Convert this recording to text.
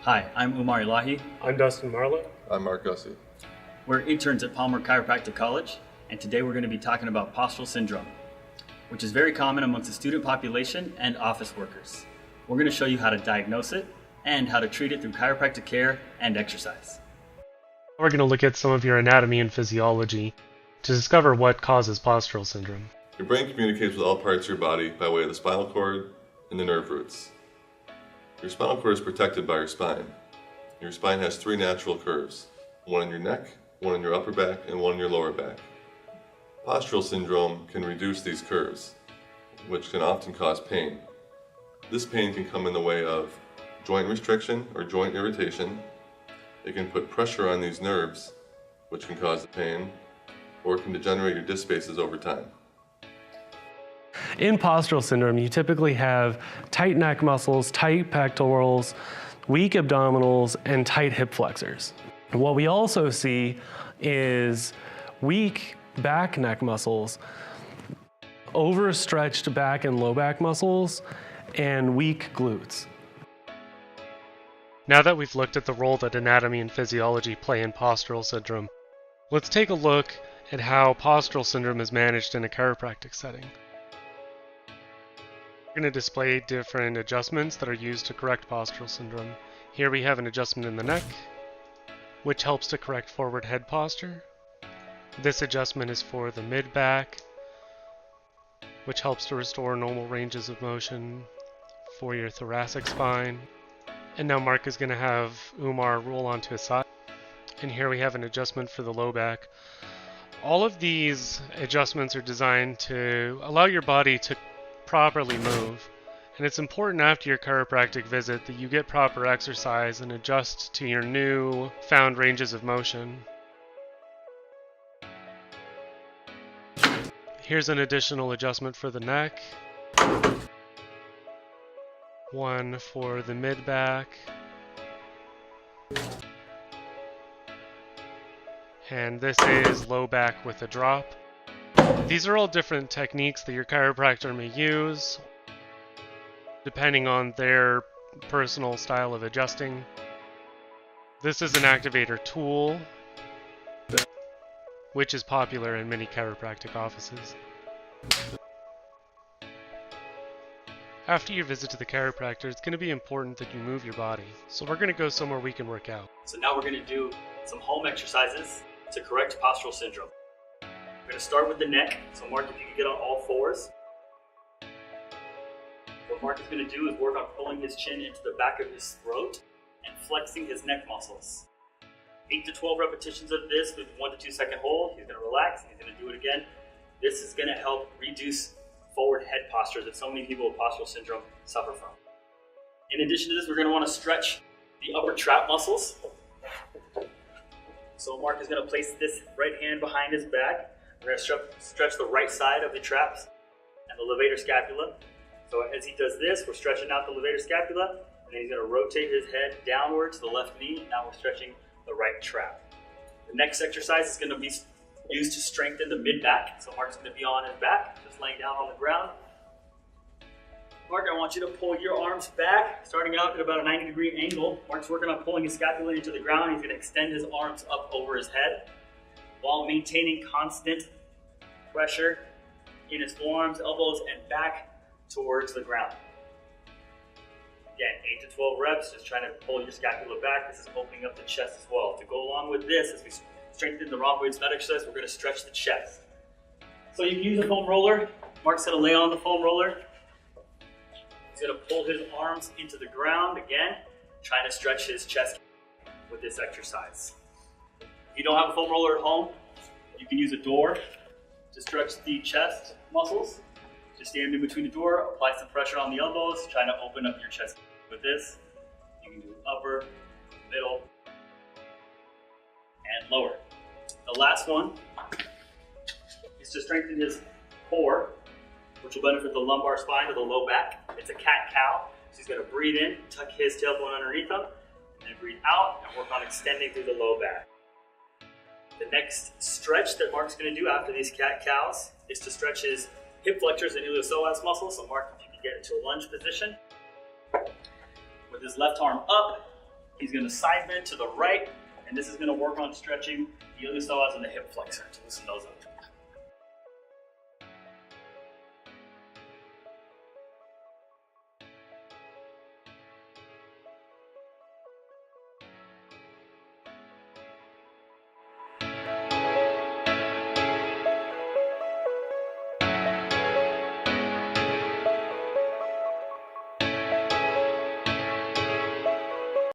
Hi, I'm Umar Ilahi. I'm Dustin Marlett. I'm Mark Gussie. We're interns at Palmer Chiropractic College, and today we're going to be talking about postural syndrome, which is very common amongst the student population and office workers. We're going to show you how to diagnose it and how to treat it through chiropractic care and exercise. We're going to look at some of your anatomy and physiology to discover what causes postural syndrome. Your brain communicates with all parts of your body by way of the spinal cord and the nerve roots. Your spinal cord is protected by your spine. Your spine has three natural curves, one in your neck, one in your upper back, and one in your lower back. Postural syndrome can reduce these curves, which can often cause pain. This pain can come in the way of joint restriction or joint irritation. It can put pressure on these nerves, which can cause the pain, or it can degenerate your disc spaces over time. In postural syndrome, you typically have tight neck muscles, tight pectorals, weak abdominals, and tight hip flexors. What we also see is weak back neck muscles, overstretched back and low back muscles, and weak glutes. Now that we've looked at the role that anatomy and physiology play in postural syndrome, let's take a look at how postural syndrome is managed in a chiropractic setting. We're going to display different adjustments that are used to correct postural syndrome. Here we have an adjustment in the neck, which helps to correct forward head posture. This adjustment is for the mid-back, which helps to restore normal ranges of motion for your thoracic spine. And now Mark is going to have Umar roll onto his side. And here we have an adjustment for the low back. All of these adjustments are designed to allow your body to properly move. And it's important after your chiropractic visit that you get proper exercise and adjust to your new found ranges of motion. Here's an additional adjustment for the neck. One for the mid-back. And this is low back with a drop. These are all different techniques that your chiropractor may use, depending on their personal style of adjusting. This is an activator tool, which is popular in many chiropractic offices. After your visit to the chiropractor, it's going to be important that you move your body. So we're going to go somewhere we can work out. So now we're going to do some home exercises to correct postural syndrome. We're going to start with the neck. So Mark, if you can get on all fours. What Mark is going to do is work on pulling his chin into the back of his throat and flexing his neck muscles. 8 to 12 repetitions of this with 1 to 2 second hold. He's going to relax. He's going to do it again. This is going to help reduce forward head posture that so many people with postural syndrome suffer from. In addition to this, we're going to want to stretch the upper trap muscles. So Mark is going to place this right hand behind his back. We're going to stretch the right side of the traps and the levator scapula. So as he does this, we're stretching out the levator scapula, and then he's going to rotate his head downward to the left knee, and now we're stretching the right trap. The next exercise is going to be used to strengthen the mid-back. So Mark's going to be on his back, just laying down on the ground. Mark, I want you to pull your arms back, starting out at about a 90-degree angle. Mark's working on pulling his scapula into the ground. He's going to extend his arms up over his head while maintaining constant pressure in his forearms, elbows, and back towards the ground. Again, 8 to 12 reps, just trying to pull your scapula back. This is opening up the chest as well. To go along with this, as we strengthen the rhomboid splenic exercise, we're going to stretch the chest. So you can use a foam roller. Mark's going to lay on the foam roller. He's going to pull his arms into the ground again, trying to stretch his chest with this exercise. If you don't have a foam roller at home, you can use a door to stretch the chest muscles. Just stand in between the door, apply some pressure on the elbows, trying to open up your chest with this. You can do upper, middle, and lower. The last one is to strengthen his core, which will benefit the lumbar spine to the low back. It's a cat-cow. So he's going to breathe in, tuck his tailbone underneath him, and then breathe out and work on extending through the low back. The next stretch that Mark's going to do after these cat-cows is to stretch his hip flexors and iliopsoas muscles. So Mark, if you can get into a lunge position with his left arm up, He's going to side bend to the right, and this is going to work on stretching the iliopsoas and the hip flexor to loosen those up.